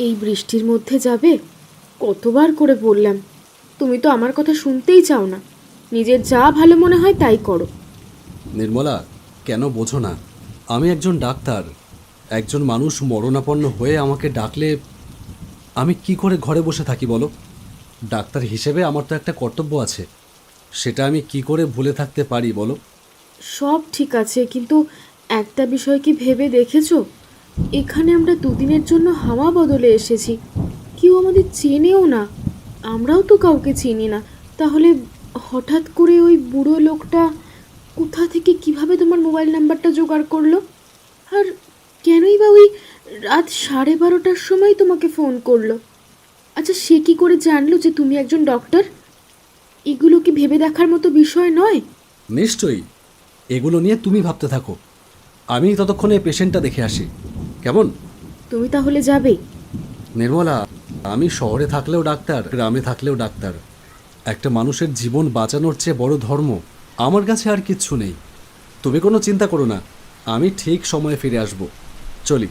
এই বৃষ্টির মধ্যে যাবে? কতবার করে বললাম, তুমি তো আমার কথা শুনতেই চাও না। নিজের যা ভালো মনে হয় তাই করো। নির্মলা, কেন বোঝো না? আমি একজন ডাক্তার। একজন মানুষ মরণাপন্ন হয়ে আমাকে ডাকলে আমি কি করে ঘরে বসে থাকি বলো? ডাক্তার হিসেবে আমার তো একটা কর্তব্য আছে, সেটা আমি কি করে ভুলে থাকতে পারি বলো? সব ঠিক আছে, কিন্তু একটা বিষয় কি ভেবে দেখেছো? এখানে আমরা দুদিনের জন্য হাওয়া বদলে এসেছি। কেউ আমাদের চেনেও না, আমরাও তো কাউকে চিনি না। তাহলে হঠাৎ করে ওই বুড়ো লোকটা কোথা থেকে কিভাবে তোমার মোবাইল নাম্বারটা জোগাড় করলো? আর কেনই বা ওই রাত 12:30টার সময় তোমাকে ফোন করলো? আচ্ছা, সে কি করে জানলো যে তুমি একজন ডক্টর? এগুলো কি ভেবে দেখার মতো বিষয় নয়? নিশ্চয়ই, এগুলো নিয়ে তুমি ভাবতে থাকো, আমি ততক্ষণে পেশেন্টটা দেখে আসি, কেমন? তুমি তাহলে যাবে? নির্মলা, আমি শহরে থাকলেও ডাক্তার, গ্রামে থাকলেও ডাক্তার। একটা মানুষের জীবন বাঁচানোর চেয়ে বড় ধর্ম আমার কাছে আর কিচ্ছু নেই। তুমি কোনো চিন্তা করো না, আমি ঠিক সময়ে ফিরে আসব। চলি।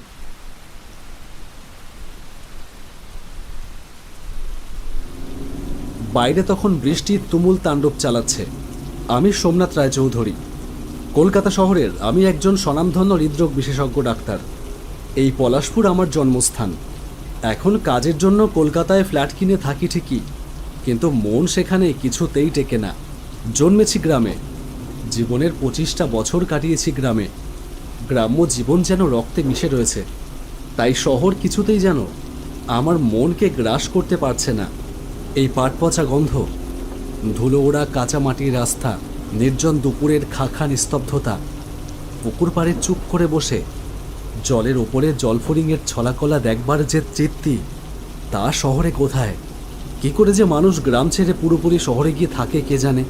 বাইরে তখন বৃষ্টি তুমুল তাণ্ডব চালাচ্ছে। আমি সোমনাথ রায়চৌধুরী, কলকাতা শহরের আমি একজন স্বনামধন্য হৃদরোগ বিশেষজ্ঞ ডাক্তার। এই পলাশপুর আমার জন্মস্থান। এখন কাজের জন্য কলকাতায় ফ্ল্যাট কিনে থাকি ঠিকই, কিন্তু মন সেখানে কিছুতেই টেকে না। জন্মেছি গ্রামে, জীবনের 25টা বছর কাটিয়েছি গ্রামে। গ্রাম্য জীবন যেন রক্তে মিশে রয়েছে, তাই শহর কিছুতেই যেন আমার মনকে গ্রাস করতে পারছে না। এই পাট পচা গন্ধ, ধুলো ওড়া কাঁচা মাটির রাস্তা, নির্জন দুপুরের খাখা নিস্তব্ধতা, পুকুর পাড়ে চুপ করে বসে জলের ওপরে জলফড়িংয়ের ছলাকলা দেখবার যে তৃপ্তি, তা শহরে কোথায়? কি করে যে মানুষ গ্রাম ছেড়ে পুরোপুরি শহরে গিয়ে থাকে কে জানে।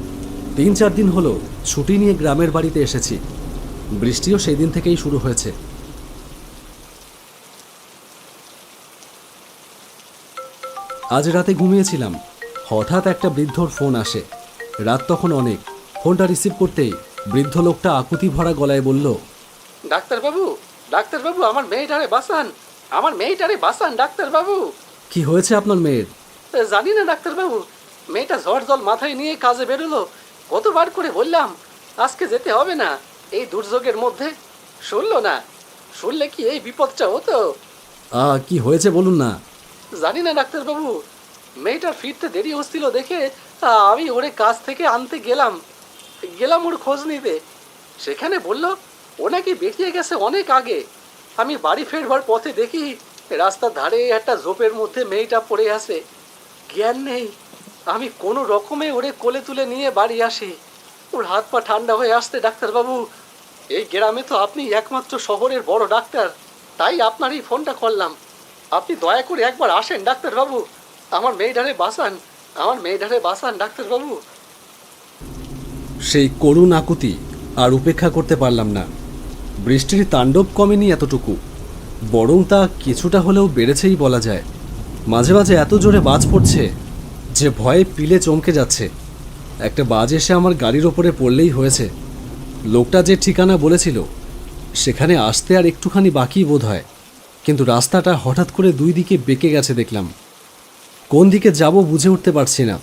3-4 দিন হলো ছুটি নিয়ে গ্রামের বাড়িতে এসেছি। বৃষ্টিও সেই দিন থেকেই শুরু হয়েছে। আজ রাতে ঘুমিয়েছিলাম, হঠাৎ একটা বৃদ্ধর ফোন আসে। রাত তখন অনেক। ফোনটা রিসিভ করতেই বৃদ্ধ লোকটা আকুতি ভরা গলায় বলল, ডাক্তারবাবু, ডাক্তারবাবু, আমার মেয়েটারে বাঁচান, আমার মেয়েটারে বাঁচান ডাক্তারবাবু। কি হয়েছে আপনার মেয়ের? জানি না ডাক্তারবাবু, মেয়েটা ঝড় জল মাথায় নিয়ে কাজে বেরোলো। কতবার করে বললাম আজকে যেতে হবে না এই দুর্যোগের মধ্যে, শুনলো না। শুনলে কি এই বিপদটা হতো? কি হয়েছে বলুন না। জানি না ডাক্তারবাবু, মেয়েটার ফিরতে দেরি হচ্ছিল দেখে আমি ওরে কাজ থেকে আনতে গেলাম গেলাম ওর খোঁজ নিতে। সেখানে বলল ও নাকি বেরিয়ে গেছে অনেক আগে। আমি বাড়ি ফেরবার পথে দেখি রাস্তার ধারে একটা ঝোপের মধ্যে মেয়েটা পড়ে আছে, জ্ঞান নেই। আমি কোনো রকমে ওরে কোলে তুলে নিয়ে বাড়ি আসি। ওর হাত পা ঠান্ডা হয়ে আসতে ডাক্তারবাবু, এই গ্রামে তো আপনি একমাত্র শহরের বড় ডাক্তার, তাই আপনারই ফোনটা করলাম। আপনি দয়া করে একবার আসেন ডাক্তারবাবু, আমার মেয়েটারে বাঁচান, আমার মেয়েটারে বাঁচান ডাক্তারবাবু। সেই করুণ আকুতি আর উপেক্ষা করতে পারলাম না। বৃষ্টির তাণ্ডব কমেনি এতটুকু, বরং তা কিছুটা হলেও বেড়েছেই বলা যায়। মাঝে মাঝে এত জোরে বাজ পড়ছে যে ভয়ে পিলে চমকে যাচ্ছে। একটা বাজ এসে আমার গাড়ির ওপরে পড়লেই হয়েছে। লোকটা যে ঠিকানা বলেছিল সেখানে আসতে আর একটুখানি বাকি বোধ হয়, কিন্তু রাস্তাটা হঠাৎ করে দুই দিকে বেঁকে গেছে দেখলাম। কোন দিকে যাব বুঝে উঠতে পারছি না।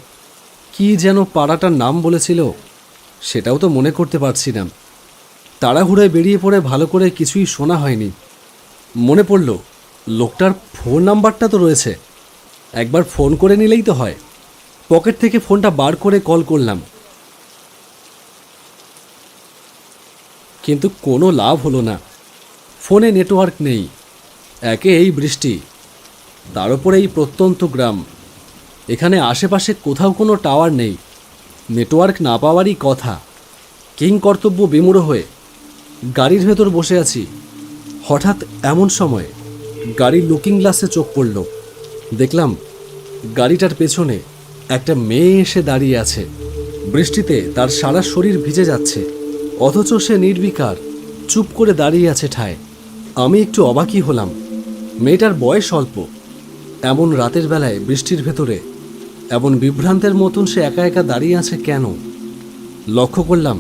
কি যেন পাড়াটার নাম বলেছিল, সেটাও তো মনে করতে পারছি না। তাড়াহুড়োয় বেরিয়ে পড়ে ভালো করে কিছুই শোনা হয়নি। মনে পড়ল লোকটার ফোন নাম্বারটা তো রয়েছে, একবার ফোন করে নিলেই তো হয়। পকেট থেকে ফোনটা বার করে কল করলাম, কিন্তু কোনো লাভ হলো না। ফোনে নেটওয়ার্ক নেই। একে এই বৃষ্টি, তার উপরে এই প্রত্যন্ত গ্রাম, এখানে আশেপাশে কোথাও কোনো টাওয়ার নেই। নেটওয়ার্ক না পাওয়ারই কথা। কিং কর্তব্য বিমূঢ় হয়ে গাড়ির ভেতর বসে আছি। হঠাৎ এমন সময় গাড়ির লুকিং গ্লাসে চোখ পড়ল। দেখলাম গাড়িটার পেছনে একটা মেয়ে এসে দাঁড়িয়ে আছে। বৃষ্টিতে তার সারা শরীর ভিজে যাচ্ছে, অথচ সে নির্বিকার চুপ করে দাঁড়িয়ে আছে ঠায়। আমি একটু অবাকই হলাম। মেয়েটার বয়স অল্প, এমন রাতের বেলায় বৃষ্টির ভেতরে এমন বিভ্রান্তের মতন সে একা একা দাঁড়িয়ে আছে কেন? লক্ষ্য করলাম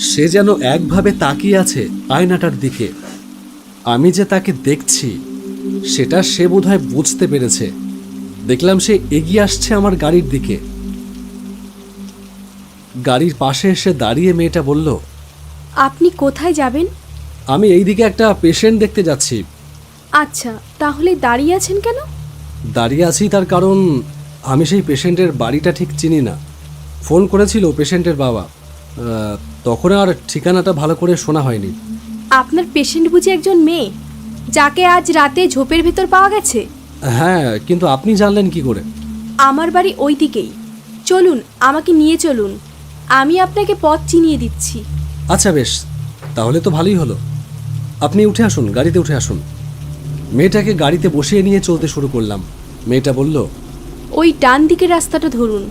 সে যেন একভাবে তাকিয়ে আছে আয়নাটার দিকে। আমি যে তাকে দেখছি সেটা সে বোধহয় বুঝতে পেরেছে। দেখলাম সে এগিয়ে আসছে আমার গাড়ির দিকে। গাড়ির পাশে এসে দাঁড়িয়ে মেয়েটা বলল, আপনি কোথায় যাবেন? আমি এই দিকে একটা পেশেন্ট দেখতে যাচ্ছি। আচ্ছা, তাহলে দাঁড়িয়ে আছেন কেন? দাঁড়িয়ে আছি তার কারণ আমি সেই পেশেন্টের বাড়িটা ঠিক চিনি না। ফোন করেছিল পেশেন্টের বাবা, তখন আর ঠিকানাটা ভালো করে শোনা হয়নি। আপনার পেশেন্ট বুঝি একজন মেয়ে, যাকে আজ রাতে ঝোপের ভেতর পাওয়া গেছে? হ্যাঁ, কিন্তু আপনি জানলেন কি করে? আমার বাড়ি ওই দিকেই। চলুন, আমাকে নিয়ে চলুন, আমি আপনাকে পথ চিনিয়ে দিচ্ছি। আচ্ছা বেশ, তাহলে তো ভালোই হলো। আপনি উঠে আসুন, গাড়িতে উঠে আসুন। মেয়েটাকে গাড়িতে বসিয়ে নিয়ে চলতে শুরু করলাম। মেয়েটা বলল, ওই ডান দিকের রাস্তাটা ধরুন।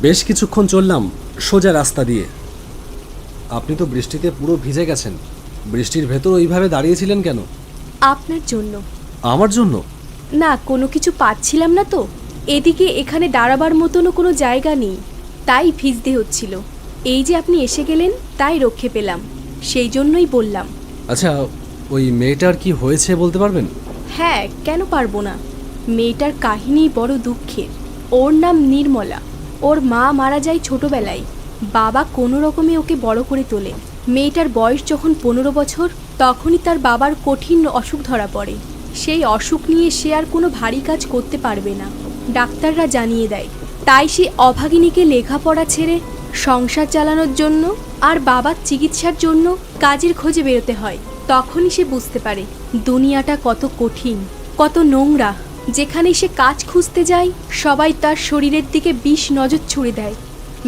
বেশ কিছুক্ষণ চললাম সোজা রাস্তা দিয়ে। আপনি তো বৃষ্টিতে পুরো ভিজে গেছেন। বৃষ্টির ভেতর ওইভাবে দাঁড়িয়েছিলেন কেন? আপনার জন্য। আমার জন্য? না, কোনো কিছু পাচ্ছিলাম না তো। এদিকে এখানে দাঁড়াবার মতনও কোনো জায়গা নেই, তাই ভিজতে হচ্ছিল। এই যে আপনি এসে গেলেন, তাই রক্ষে পেলাম, সেই জন্যই বললাম। আচ্ছা, ওই মেয়েটার কি হয়েছে বলতে পারবেন? হ্যাঁ, কেন পারবো না। মেয়েটার কাহিনী বড় দুঃখের। ওর নাম নির্মলা। ওর মা মারা যায় ছোটবেলায়। বাবা কোনো রকমে ওকে বড় করে তোলে। মেয়েটার বয়স যখন 15 বছর, তখনই তার বাবার কঠিন অসুখ ধরা পড়ে। সেই অসুখ নিয়ে সে আর কোনো ভারী কাজ করতে পারবে না, ডাক্তাররা জানিয়ে দেয়। তাই সে অভাগিনীকে লেখাপড়া ছেড়ে সংসার চালানোর জন্য আর বাবার চিকিৎসার জন্য কাজের খোঁজে বেরোতে হয়। তখনই সে বুঝতে পারে দুনিয়াটা কত কঠিন, কত নোংরা। যেখানে সে কাজ খুঁজতে যায়, সবাই তার শরীরের দিকে বিষ নজর ছুড়ে দেয়।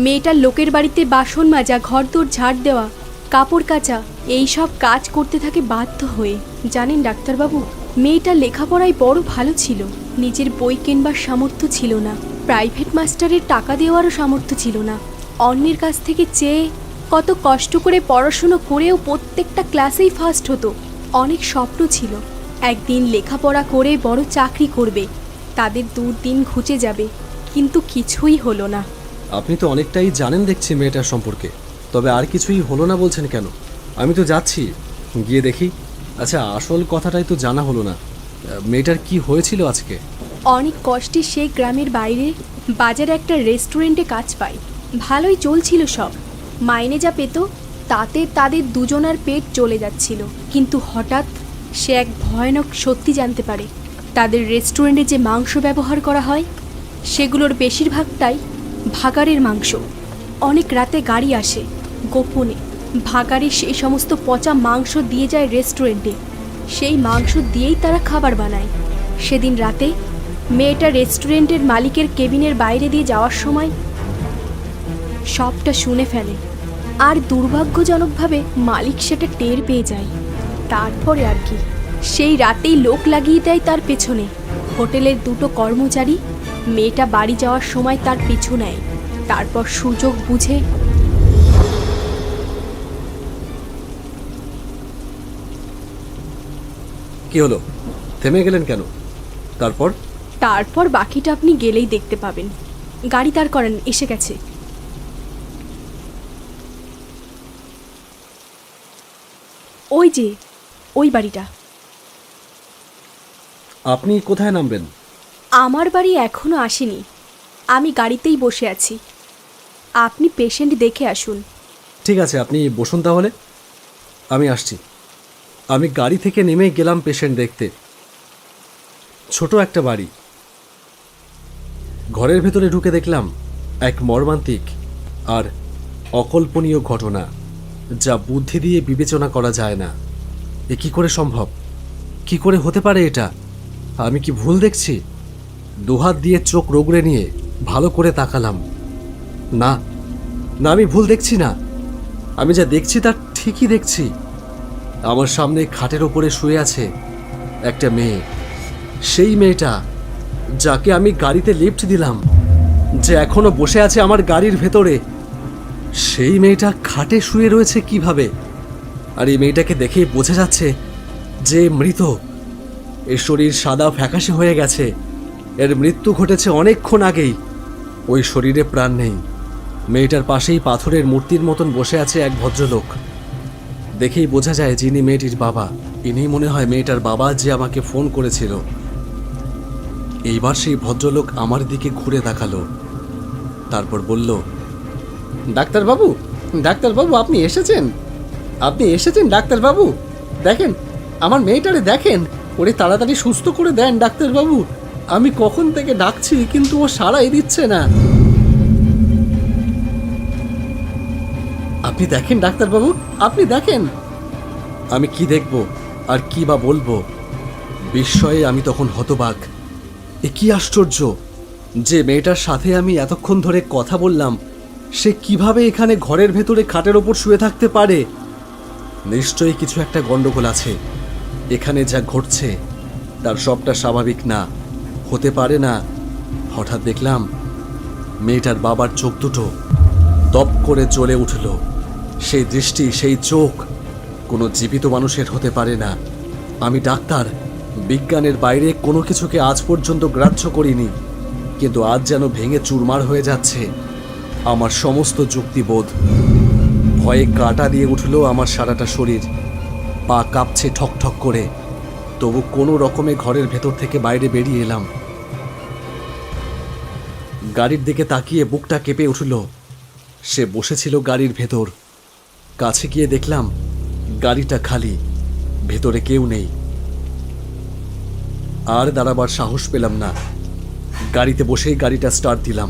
মেয়েটার লোকের বাড়িতে বাসন মাজা, ঘরদোর ঝাড় দেওয়া, কাপড় কাচা, এই সব কাজ করতে থাকে বাধ্য হয়ে। জানেন ডাক্তারবাবু, মেয়েটা লেখাপড়ায় বড় ভালো ছিল, নিজের বই কেনবার সামর্থ্য ছিল না, প্রাইভেট মাস্টারের টাকা দেওয়ারও সামর্থ্য ছিল না। অন্যের কাছ থেকে চেয়ে কত কষ্ট করে পড়াশুনো করেও প্রত্যেকটা ক্লাসেই ফার্স্ট হতো। অনেক স্বপ্ন ছিল, একদিন লেখাপড়া করে বড় চাকরি করবে, তাদের দুর্দিন ঘুচে যাবে, কিন্তু কিছুই হলো না। আপনি তো অনেকটাই জানেন দেখছি মেয়েটার সম্পর্কে, তবে আর কিছুই হলো না বলছেন কেন? আমি তো যাচ্ছি, গিয়ে দেখি। আচ্ছা, আসল কথাটাই তো জানা হলো না, মেয়েটার কি হয়েছিল আজকে? অনেক কষ্টে সে গ্রামের বাইরে বাজারে একটা রেস্টুরেন্টে কাজ পায়। ভালোই চলছিল সব, মাইনে যা পেত তাতে তাদের দুজনার পেট চলে যাচ্ছিল। কিন্তু হঠাৎ সে এক ভয়ানক সত্যি জানতে পারে। তাদের রেস্টুরেন্টে যে মাংস ব্যবহার করা হয়, সেগুলোর বেশিরভাগটাই ভাগাড়ের মাংস। অনেক রাতে গাড়ি আসে, গোপনে ভাগাড়ে সেই সমস্ত পচা মাংস দিয়ে যায় রেস্টুরেন্টে। সেই মাংস দিয়েই তারা খাবার বানায়। সেদিন রাতে মেয়েটা রেস্টুরেন্টের মালিকের কেবিনের বাইরে দিয়ে যাওয়ার সময় সবটা শুনে ফেলে, আর দুর্ভাগ্যজনকভাবে মালিক সেটা টের পেয়ে যায়। তারপরে আর কি, সেই রাতেই লোক লাগিয়ে দেয় তার পেছনে। হোটেলের দুটো কর্মচারী মেয়েটা বাড়ি যাওয়ার সময় তার পিছু নেয়। তারপর সুযোগ বুঝে কি হলো, থেমে গেলেন কেন? তারপর? তারপর বাকিটা আপনি গেলেই দেখতে পাবেন। গাড়ি দাঁড় করেন, এসে গেছে। ওই যে ওই বাড়িটা। আপনি কোথায় নামবেন? আমার বাড়ি এখনো আসেনি, আমি গাড়িতেই বসে আছি। আপনি পেশেন্ট দেখে আসুন। ঠিক আছে, আপনি বসুন তাহলে, আমি আসছি। আমি গাড়ি থেকে নেমে গেলাম পেশেন্ট দেখতে। ছোট একটা বাড়ি। ঘরের ভেতরে ঢুকে দেখলাম এক মর্মান্তিক আর অকল্পনীয় ঘটনা, যা বুদ্ধি দিয়ে বিবেচনা করা যায় না। এ কি করে সম্ভব? কি করে হতে পারে এটা? আমি কি ভুল দেখছি? দুহাত দিয়ে চোখ রগড়ে নিয়ে ভালো করে তাকালাম। না না, আমি ভুল দেখছি না। আমি যা দেখছি তা ঠিকই দেখছি। আমার সামনে খাটের ওপরে শুয়ে আছে একটা মেয়ে। সেই মেয়েটা যাকে আমি গাড়িতে লিফট দিলাম, যে এখনো বসে আছে আমার গাড়ির ভেতরে, সেই মেয়েটা খাটে শুয়ে রয়েছে কিভাবে? আর এই মেয়েটাকে দেখেই বোঝা যাচ্ছে যে মৃত। এর শরীর সাদা ফ্যাকাশে হয়ে গেছে। এর মৃত্যু ঘটেছে অনেকক্ষণ আগেই। ওই শরীরে প্রাণ নেই। মেয়েটার পাশেই পাথরের মূর্তির মতন বসে আছে এক ভদ্রলোক। দেখেই বোঝা যায় যিনি মেয়েটির বাবা, ইনি মনে হয় মেয়েটার বাবা যে আমাকে ফোন করেছিল। এইবার সেই ভদ্রলোক আমার দিকে ঘুরে তাকালো, তারপর বলল, ডাক্তারবাবু, ডাক্তারবাবু, আপনি এসেছেন? আপনি এসেছেন ডাক্তারবাবু? দেখেন, আমার মেয়েটারে দেখেন, ওরে তাড়াতাড়ি সুস্থ করে দেন ডাক্তারবাবু। আমি কখন থেকে ডাকছি কিন্তু ও সাড়াই দিচ্ছে না। আপনি দেখেন ডাক্তারবাবু, আপনি দেখেন। আমি কি দেখব আর কি বা বলবো? বিস্ময়ে আমি তখন হতবাক। এ কি আশ্চর্য, যে মেয়েটার সাথে আমি এতক্ষণ ধরে কথা বললাম সে কিভাবে এখানে ঘরের ভেতরে খাটের ওপর শুয়ে থাকতে পারে? নিশ্চয়ই কিছু একটা গন্ডগোল আছে। এখানে যা ঘটছে তার সবটা স্বাভাবিক না, হতে পারে না। হঠাৎ দেখলাম মেয়েটার বাবার চোখ দুটো দপ করে জ্বলে উঠল। সেই দৃষ্টি, সেই চোখ কোনো জীবিত মানুষের হতে পারে না। আমি ডাক্তার, বিজ্ঞানের বাইরে কোনো কিছুকে আজ পর্যন্ত গ্রাহ্য করিনি, কিন্তু আজ যেন ভেঙে চুরমার হয়ে যাচ্ছে আমার সমস্ত যুক্তিবোধ। ভয়ে কাঁটা দিয়ে উঠল আমার সারাটা শরীর, পা কাঁপছে ঠক ঠক করে। তবু কোনো রকমে ঘরের ভেতর থেকে বাইরে বেরিয়ে এলাম। গাড়ির দিকে তাকিয়ে বুকটা কেঁপে উঠল। সে বসেছিল গাড়ির ভেতর। কাছে গিয়ে দেখলাম গাড়িটা খালি, ভেতরে কেউ নেই। আর দাঁড়াবার সাহস পেলাম না। গাড়িতে বসেই গাড়িটা স্টার্ট দিলাম।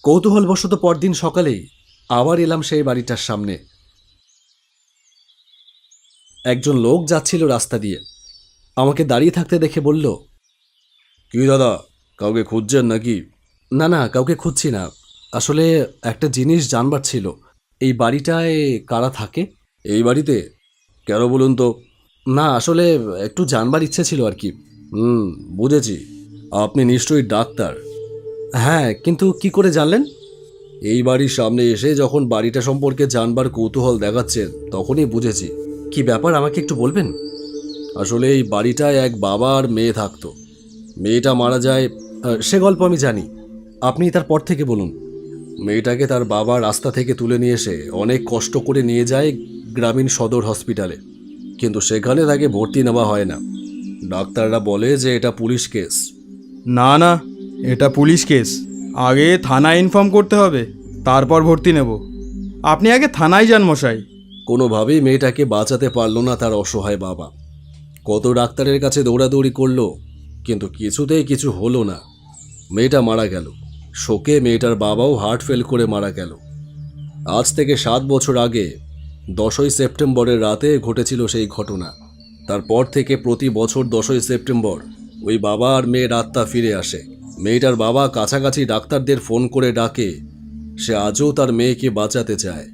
কৌতূহলবশত পরদিন সকালেই আবার এলাম সেই বাড়িটার সামনে। একজন লোক যাচ্ছিল রাস্তা দিয়ে, আমাকে দাঁড়িয়ে থাকতে দেখে বলল, কি দাদা, কাউকে খুঁজছেন নাকি? না না, কাউকে খুঁজছি না, আসলে একটা জিনিস জানবার ছিল। এই বাড়িটায় কারা থাকে? এই বাড়িতে? কেন বলুন তো? না, আসলে একটু জানবার ইচ্ছে ছিল আর কি। বুঝেছি, আপনি নিশ্চয়ই ডাক্তার। হ্যাঁ, কিন্তু কি করে জানলেন? এই বাড়ির সামনে এসে যখন বাড়িটা সম্পর্কে জানবার কৌতূহল দেখাচ্ছেন তখনই বুঝেছি। কি ব্যাপার, আমাকে একটু বলবেন? আসলে এই বাড়িটায় এক বাবা আর মেয়ে থাকতো। মেয়েটা মারা যায়, সে গল্প আমি জানি, আপনি তারপর থেকে বলুন। মেয়েটাকে তার বাবা রাস্তা থেকে তুলে নিয়ে এসে অনেক কষ্ট করে নিয়ে যায় গ্রামীণ সদর হসপিটালে, কিন্তু সেখানে তাকে ভর্তি নেওয়া হয় না। ডাক্তাররা বলে যে এটা পুলিশ কেস। না না, এটা পুলিশ কেস। আগে থানায় ইনফর্ম করতে হবে, তারপর ভর্তি নেব। আপনি আগে থানায় যান মশাই। কোনোভাবেই মেয়েটাকে বাঁচাতে পারল না তার অসহায় বাবা। কত ডাক্তারের কাছে দৌড়াদৌড়ি করলো, কিন্তু কিছুতেই কিছু হলো না। মেয়েটা মারা গেল। শোকে মেয়েটার বাবাও হার্ট ফেল করে মারা গেল। আজ থেকে 7 বছর আগে 10ই সেপ্টেম্বরের রাতে ঘটেছিল সেই ঘটনা। তারপর থেকে প্রতি বছর 10ই সেপ্টেম্বর ওই বাবা আর মেয়ের আত্মা ফিরে আসে। মেয়েটার বাবা কাছাকাছি ডাক্তারদের ফোন করে ডাকে, সে আজও তার মেয়েকে বাঁচাতে চায়।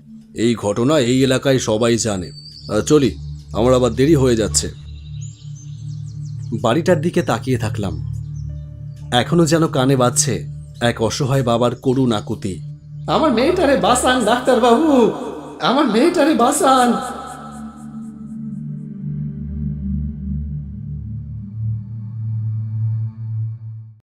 এই ঘটনা এই এলাকায় সবাই জানে। চলি, আমার আবার দেরি হয়ে যাচ্ছে। বাড়িটার দিকে তাকিয়ে থাকলাম। এখনো যেন কানে বাজছে এক অসহায় বাবার করুণ আকুতি। আমার মেয়েটারে বাঁচান ডাক্তারবাবু, আমার মেয়েটারে বাঁচান।